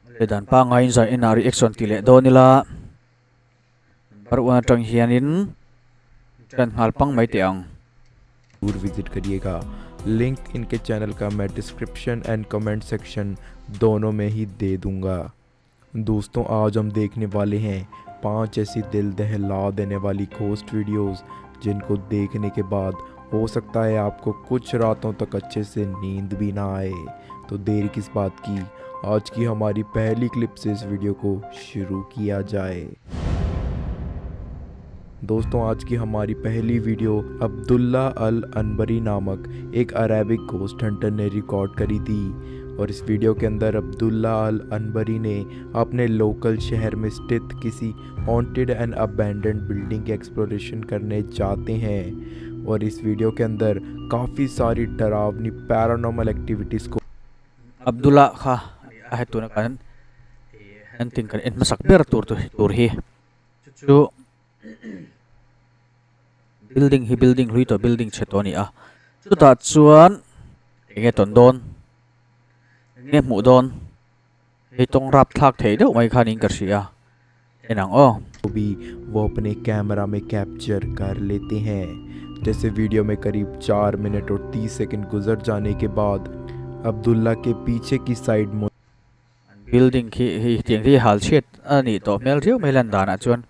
dan pa ngai za in reaction ti le donila parwa tang hianin kan hal pang mai tiang जरूर visit करिएगा। Link इनके channel का मैं description and comment section दोनों में ही दे दूंगा। दोस्तों आज हम देखने वाले हैं 5 ऐसी दिल दहला देने वाली घोस्ट वीडियोस जिनको देखने के बाद हो सकता है आपको कुछ रातों तक अच्छे से नींद भी ना आए। तो देर किस बात की, आज की हमारी पहली क्लिप से इस वीडियो को शुरू किया जाए। दोस्तों आज की हमारी पहली वीडियो अब्दुल्ला अल अनबरी नामक एक अरेबिक घोस्ट हंटर ने रिकॉर्ड करी थी और इस वीडियो के अंदर अब्दुल्ला अल अनबरी ने अपने लोकल शहर में स्थित किसी हॉन्टेड एंड अबैंडन्ड बिल्डिंग की एक्सप्लोरेशन करने जाते हैं और इस वीडियो के अंदर काफ़ी सारी डरावनी पैरानॉर्मल एक्टिविटीज़ को Abdullah kha ahetu na kan anting kan en masak ber tur hi chu building hui to building chetoni a chu ta chuan nge ton don nge mu don he tong rap thak thei deuh mai khan in kar sia enang o भी वो अपने camera में capture कर लेते हैं। जैसे video में करीब 4 मिनट और 30 सेकंड गुजर जाने के बाद अब्दुल्ला के पीछे की side building hi tiang ri hal chet ani to mel riu melan dana chuan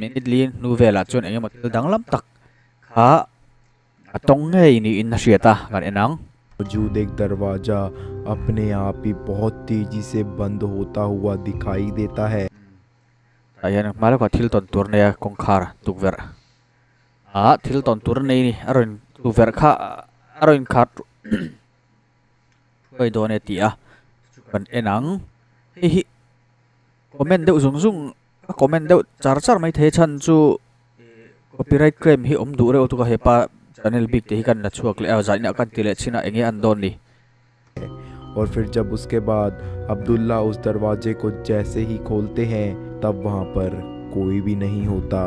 minute lin novela chuan enge matil danglam tak kha atong ngei ni in hriata kan enang मौजूद एक दरवाजा अपने आप ही बहुत तेजी से बंद होता हुआ दिखाई देता है। ayan mala ka thil ton tur ne kongkhar tukver a thil ton tur nei ni aron tukver kha aron khat oi done ti a kan enang hi comment deuh zung zung comment deuh char mai the chan chu copyright claim hi om du re otu ka hepa channel big te hi kan na chuak le a zaina kan tile china enge an don ni और फिर जब उसके बाद अब्दुल्ला उस दरवाजे को जैसे ही खोलते हैं तब वहां पर कोई भी नहीं होता।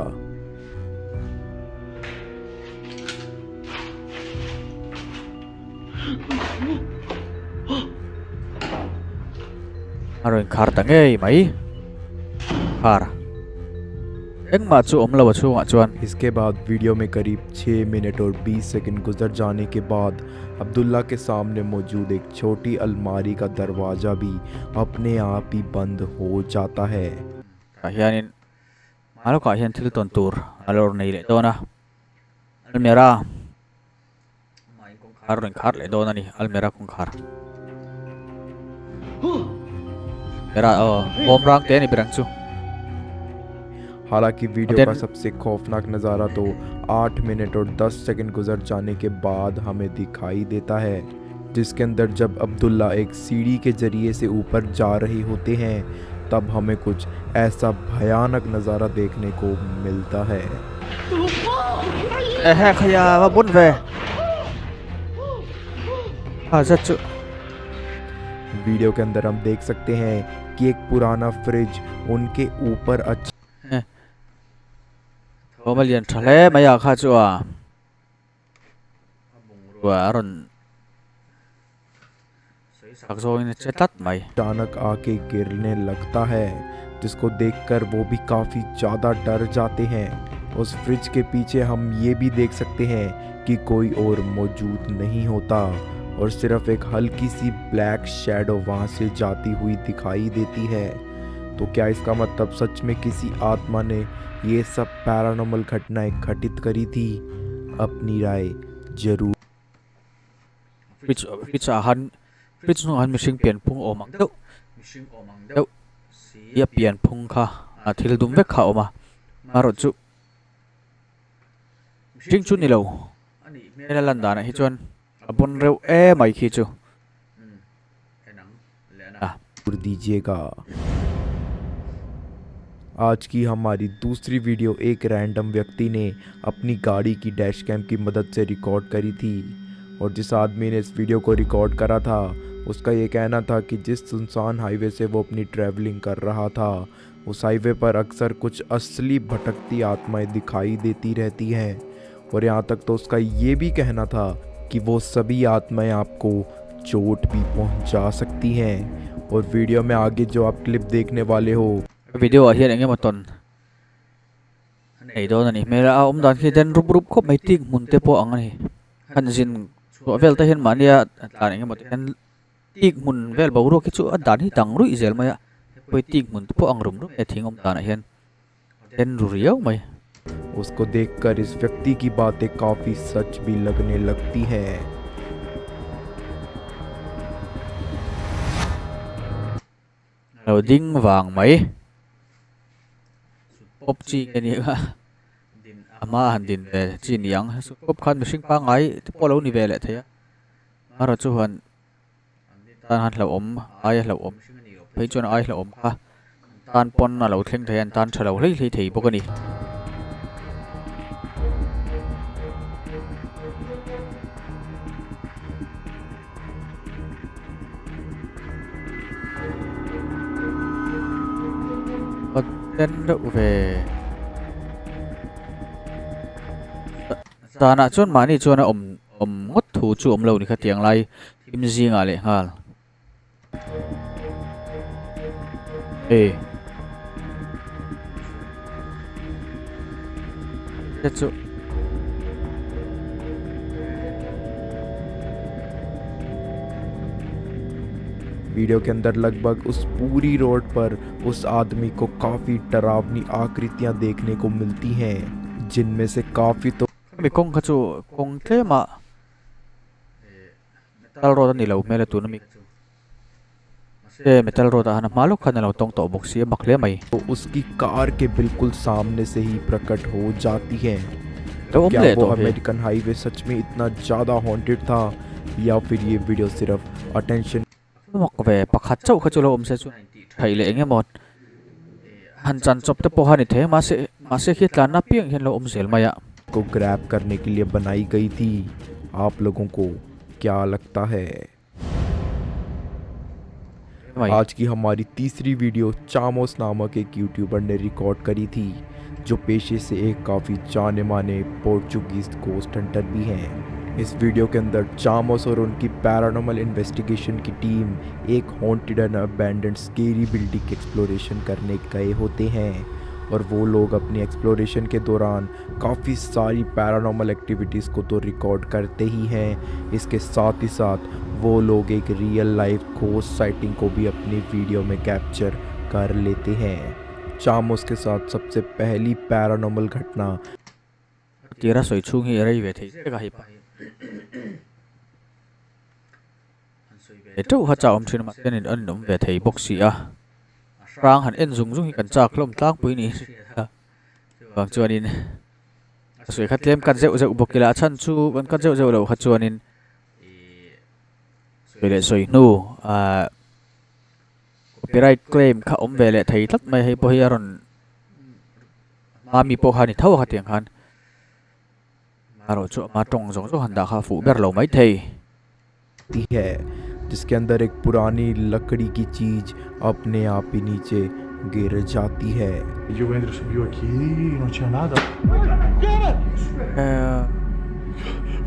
aron khar ta ngei mai khar eng ma chu om lawa chu chuan इसके बाद वीडियो में करीब 6 मिनट और 20 सेकंड गुजर जाने के बाद अब्दुल्ला के सामने मौजूद एक छोटी अलमारी का दरवाज़ा भी अपने आप ही बंद हो जाता है। hianin malo ka hian thil ton tur alor nei le dona almera mai kongkhar ren khar le dona ni almera kongkhar mera bom rang te ni birang chu हालांकि वीडियो का सबसे खौफनाक नज़ारा तो 8 मिनट और 10 सेकंड गुजर जाने के बाद हमें दिखाई देता है, जिसके अंदर जब अब्दुल्ला एक सीढ़ी के जरिए से ऊपर जा रहे होते हैं तब हमें कुछ ऐसा भयानक नज़ारा देखने को मिलता है। khaya wa bun ve ha sach video के अंदर हम देख सकते हैं कि एक पुराना फ्रिज उनके ऊपर Komalian thale maya kha chuwa wa aron sakzo in chetat mai अचानक आके गिरने लगता है, जिसको देखकर वो भी काफ़ी ज़्यादा डर जाते हैं। उस फ्रिज के पीछे हम ये भी देख सकते हैं कि कोई और मौजूद नहीं होता और सिर्फ एक हल्की सी ब्लैक शैडो वहाँ से जाती हुई दिखाई देती है। तो क्या इसका मतलब सच में किसी आत्मा ने ये सब पैरानॉर्मल घटनाएं घटित करी थी? अपनी राय जरूर fritz no han mishing pian phung omang deuh ya pian phung kha a thil dum ve kha oma maro chu mishing chu ni lo ani mela lan dana hi chuan abon reu e mai khi chu दीजिएगा। आज की हमारी दूसरी video एक random व्यक्ति ने अपनी गाड़ी की डैश कैम की मदद से रिकॉर्ड करी थी और जिस आदमी ने इस वीडियो को रिकॉर्ड करा था उसका ये कहना था कि जिस सुनसान हाईवे से वो अपनी ट्रैवलिंग कर रहा था उस हाईवे पर अक्सर कुछ असली भटकती आत्माएं दिखाई देती रहती हैं और यहाँ तक तो उसका ये भी कहना था कि वो सभी आत्माएं आपको चोट भी पहुँचा सकती हैं और वीडियो में आगे जो आप क्लिप देखने वाले हो video a hian enge maton ei do na ni mela a dan khi den rup khop mai tik mun te po ang ani han jin so vel ta hian mania atlan enge mot hen tik mun vel bo ro ki chu adan hi dang ru izel maya poi tik mun te po ang rum e thingom ta na hian den ru riau mai उसको देखकर इस व्यक्ति की बातें काफी सच भी लगने लगती हैं। loading wang mai pop chi ke ni ga ama han din le chi niang su pop khan mishing pa ngai te po lo ni ve le thaya mara chu han tan han lo om ai lo om phei chon ai lo om kha tan pon na lo thleng thayan tan thalo hlei hlei thei bok ani den do ve sana chon mani chona om ngot thu chu om lo ni kha tiang lai im zinga le ngal chu video के अंदर लगभग उस पूरी road पर उस आदमी को काफी डरावनी आकृतियां देखने को मिलती हैं, जिनमें से काफी तो mi kong kha chu kong tlema metal road ni lo mele tu na mi se metal road ana malo khan lo tong to box ye bakle mai तो उसकी कार के बिल्कुल सामने से ही प्रकट हो जाती है। तो क्या ले वो तो अमेरिकन हाईवे सच में इतना ज्यादा हॉन्टेड था या फिर ये वीडियो सिर्फ attention mok ve pakhat chau kha chu lo om se chu thai le enge mot han chan chop te po ha ni the ma se khi tlan na piang hen lo om zel maya को grab करने के लिए बनाई गई थी। आप लोगों को क्या लगता है? आज की हमारी तीसरी वीडियो चामोस नामक एक यूट्यूबर ने रिकॉर्ड करी थी, जो पेशे से एक काफ़ी जाने माने पोर्चुगीज गोस्ट हंटर भी हैं। इस वीडियो के अंदर चामोस और उनकी पैरानॉर्मल इन्वेस्टिगेशन की टीम एक haunted and abandoned scary building exploration करने गए होते हैं, और वो लोग अपनी एक्सप्लोरेशन के दौरान काफ़ी सारी पैरानॉर्मल एक्टिविटीज़ को तो रिकॉर्ड करते ही हैं, इसके साथ ही साथ वो लोग एक रियल लाइफ घोस्ट साइटिंग को भी अपनी वीडियो में कैप्चर कर लेते हैं। चामोस के साथ सबसे पहली पैरानॉर्मल घटना tira soi chung hi rei ve thei ka hi pa e to ha cha om thin ma ten an nom ve thei boxi a rang han en zung hi kan cha klom tlang pui ni bang chuanin soi khat lem kan zeu zeu bokila chan chu ban kan zeu zeu lo kha chuanin soi le soi nu copyright claim kha om ve le thei tlat mai hei po hi aron ma mi po ha ni thau ha tiang khan aro chu ma tong zong zo handa kha fu ber lo mai thei है, जिसके अंदर एक पुरानी लकड़ी की चीज अपने आप ही नीचे गिर जाती है। E o Andrew subiu aqui e não tinha nada.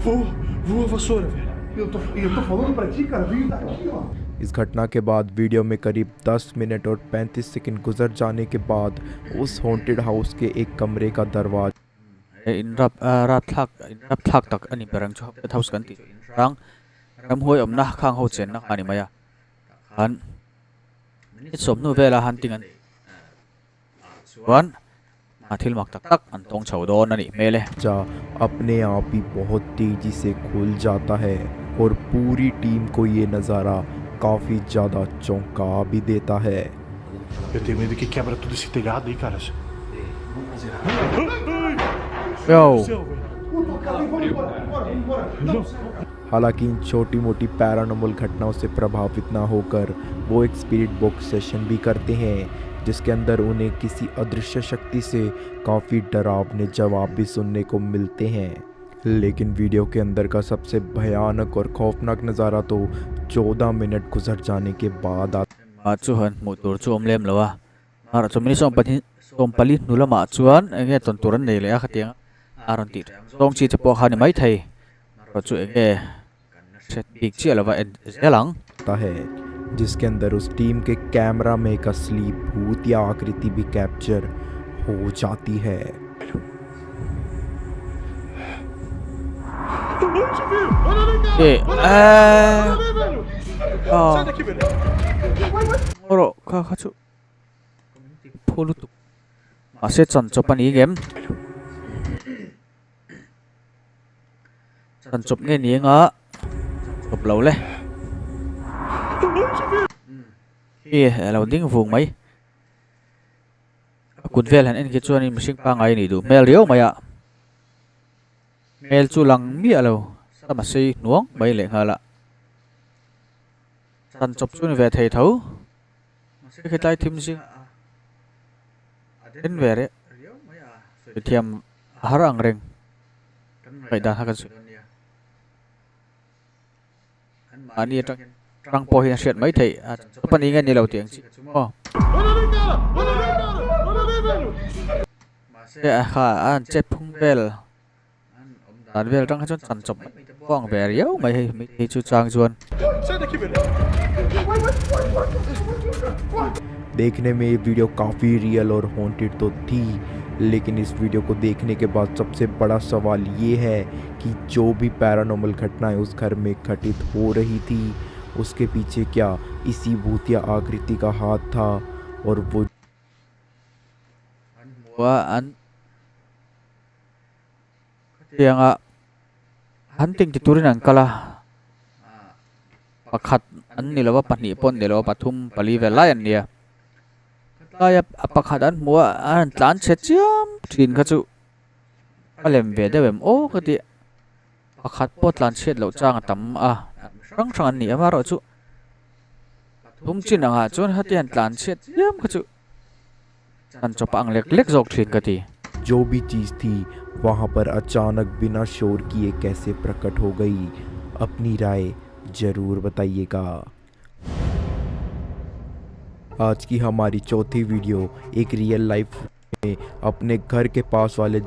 Voa a vassoura, velho. Eu tô falando pra ti, cara. Veio daqui, ó. इस घटना के बाद वीडियो में करीब 10 मिनट और 35 सेकंड गुजर जाने के बाद उस हॉन्टेड हाउस के एक कमरे का दरवाजा in rap thak tak ani berang chu hap thaus kan ti rang ram hoi om na khang ho chen na ani maya han ni som nu vela han ting an wan ma thil mak tak tak an tong chho don ani mele अपने आप ही बहुत तेजी से खुल जाता है, और पूरी टीम को ये नज़ारा काफ़ी ज़्यादा चौंका भी देता है। Eu tenho medo que quebra tudo esse telhado aí, cara. yo हालांकि इन छोटी मोटी पैरानॉर्मल घटनाओं से प्रभावित ना होकर वो एक स्पिरिट बॉक्स सेशन भी करते हैं, जिसके अंदर उन्हें किसी अदृश्य शक्ति से काफ़ी डरावने जवाब भी सुनने को मिलते हैं। लेकिन वीडियो के अंदर का सबसे भयानक और खौफनाक नज़ारा तो 14 मिनट गुजर जाने के बाद ma chu han mu tur chu om lem lowa mar chu mini som pali nula ma chuan enge ton turan nei le a khatiang aron ti song chi chapo kha ni mai thei ro chu enge set big chi alawa zelang आता है। जिसके अंदर उस team के camera में एक असली भूत या आकृति भी कैप्चर हो जाती है। 예, 어로 가가지고 포르투 마세 전접한 이 game 전접 nghe niệm á chụp lậu lên lâu tiếng vùng mấy cụt về là anh cái chuan in sinh pa ngày này đủ mel riếu mày ạ mel chu lăng mía lâu sao mà si nuông mấy lệ hà lạ săn chụp chuan về thầy thấu cái tay thêm gì đến về đấy thêm harang reng vậy đã hakan sự anh đi trăng po hiện hiện mấy thầy phần ý nghe nhiều đầu tiếng anh chết phung vel anh vel trăng cho săn chụp quang về riếu mấy mấy chú trang chuan देखने में ये video काफ़ी real और haunted तो थी, लेकिन इस video को देखने के बाद सबसे बड़ा सवाल ये है कि जो भी पैरानॉर्मल घटनाएं उस घर में घटित हो रही थी उसके पीछे क्या इसी भूतिया आकृति का हाथ था। और वो hắn ting turin ang kala pakhat an nilawa pani pon nilawa pathum pali velai an nia kaya pakhat an mua an tlan che chiam thin kha chu alem ve dewem o khati pakhat po tlan chet lo chang tam a rang rang an ni ama ro chu thum chin anga chon hatian tlan chet chiam kha chu an chopang lek lek jok thin kati जो भी चीज़ थी वहाँ पर अचानक बिना शोर किए कैसे प्रकट हो गई, अपनी राय ज़रूर बताइएगा। आज की हमारी चौथी वीडियो एक रियल लाइफ में अपने घर के पास वाले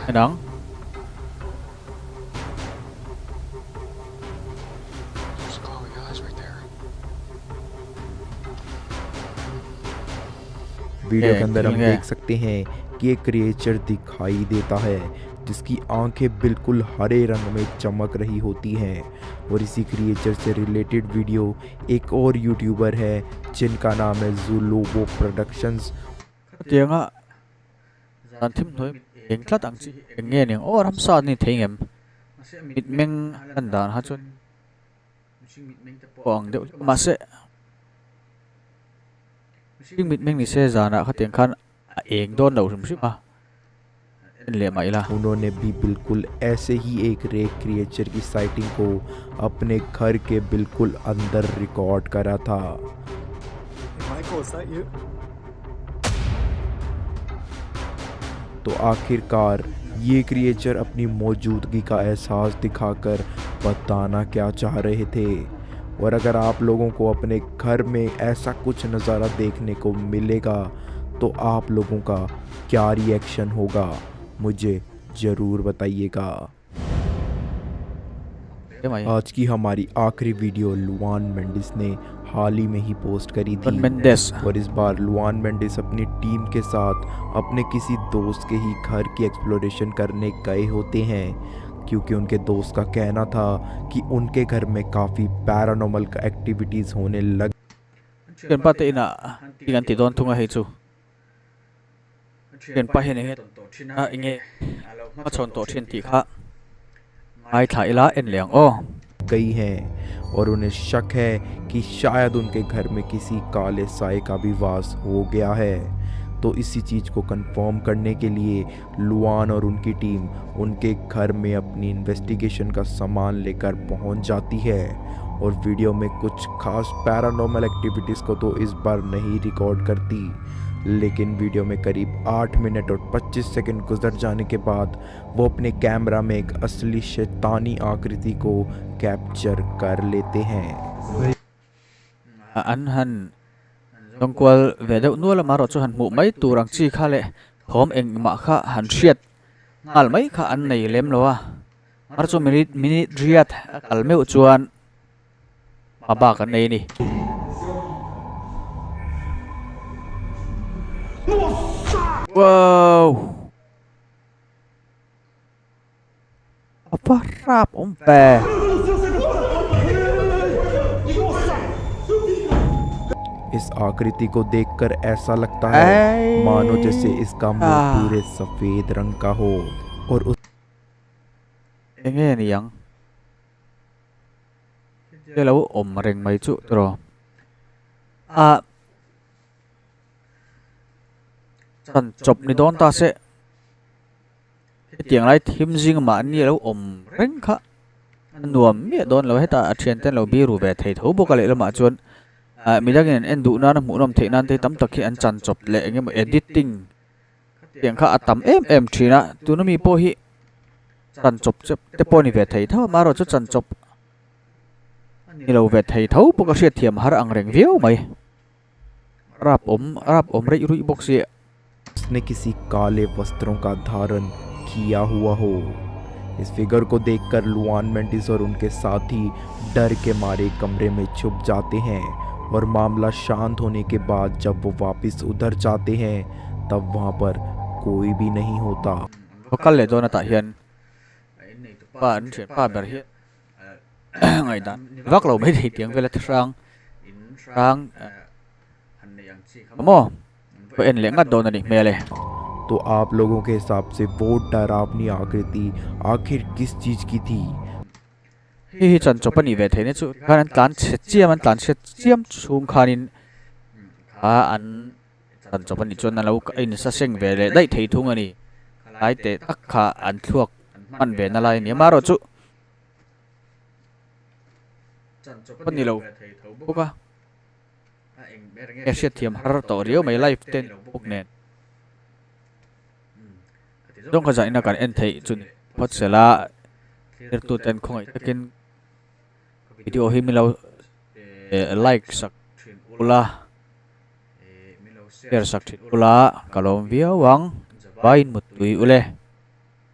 nắng वीडियो के अंदर हम देख सकते हैं कि एक क्रिएचर दिखाई देता है जिसकी आंखें बिल्कुल हरे रंग में चमक रही होती हैं। और इसी क्रिएचर से रिलेटेड वीडियो एक और यूट्यूबर है जिनका नाम है जुलोबो productions. tiếng á dàn thím thôi tiếng lát ang chi nghe niang or ham sa ni thei ngem mit meng an dan ha chun pong de ma se tiếng mit meng ni se zana kha tiếng khan eng don lo sim sim a ले माई ला उन्होंने भी बिल्कुल ऐसे ही एक rare creature की sighting को अपने घर के बिल्कुल अंदर रिकॉर्ड करा था। Michael, is that you? तो आखिरकार ये क्रिएचर अपनी मौजूदगी का एहसास दिखाकर बताना क्या चाह रहे थे। और अगर आप लोगों को अपने घर में ऐसा कुछ नज़ारा देखने को मिलेगा तो आप लोगों का क्या रिएक्शन होगा मुझे ज़रूर बताइएगा। आज की हमारी आखिरी वीडियो लुआन मेंडिस ने हाल ही में ही पोस्ट करी थी और इस बार लुआन मेंडिस अपनी टीम के साथ अपने किसी दोस्त के ही घर की एक्सप्लोरेशन करने गए होते हैं, क्योंकि उनके दोस्त का कहना था कि उनके घर में काफ़ी पैरानॉर्मल एक्टिविटीज़ होने लग गई हैं और उन्हें शक है कि शायद उनके घर में किसी काले साए का भी वास हो गया है। तो इसी चीज़ को कंफर्म करने के लिए लुआन और उनकी टीम उनके घर में अपनी इन्वेस्टिगेशन का सामान लेकर पहुंच जाती है। और वीडियो में कुछ खास पैरानॉर्मल एक्टिविटीज़ को तो इस बार नहीं रिकॉर्ड करती, लेकिन वीडियो में करीब 8 मिनट और 25 सेकंड गुजर जाने के बाद वो अपने कैमरा में एक असली शैतानी आकृति को कैप्चर कर लेते हैं। Dong kwal ve deuh nuala maro chu han mu mai turang chi kha le thom eng ma kha han hriat ngal mai kha an nei lem lowa mar chu minute riat kalmeu chuan ma ba kan nei ni wow apa rap pe इस आकृति को देखकर ऐसा लगता है मानो जैसे इसका मुंह पूरे सफेद रंग का हो और उस nghe ni yang cái lâu ôm rèn mấy chút rồi chân chụp ni đón ta sẽ tiếng lại thêm riêng mà anh lâu ôm rèn khá nuông miết đón lâu hết ta trên tên lâu biru về thầy thấu bốc lại là mà chuan mình đang nghe anh đủ nó muốn làm thế nan thì tấm tắc khi anh chân chụp lệ nghe mà editing tiếng khá tấm em chỉ na tụi nó mi po hi chân chụp te po ni về thầy thấu mà rồi chút chân chụp ni lâu về thầy thấu bốc cái thiềm har ang rèn viêu mày rap ôm rây bốc xe उसने किसी काले वस्त्रों का धारण किया हुआ हो। इस फिगर को देखकर लुआन मेंडिस और उनके साथी डर के मारे कमरे में छुप जाते हैं और मामला शांत होने के बाद जब वो वापस उधर जाते हैं तब वहाँ पर कोई भी नहीं होता। kal le dona ta hian pa an thia pa ber hi ngai dan vak lo mai thei tiang vela rang mo ko en le ngat dona ni mele तो आप लोगों के हिसाब से वो डरावनी आकृति आखिर किस चीज की थी? hi chan chopani ve thei ne chu kan tlan chiam an tlan chiam chung khanin an chan chopani chon na lo in sa seng ve le dai thei thung ani lai te tak kha an thuak man ve na lai ni maro chu chopani lo buka e thiam har to rio mai life ten buk nen dong kha zaina kan en thei chun phot sela tu ten khoi takin video hi milo like sak ula share sak thit ula kalom viawang bain mutui ule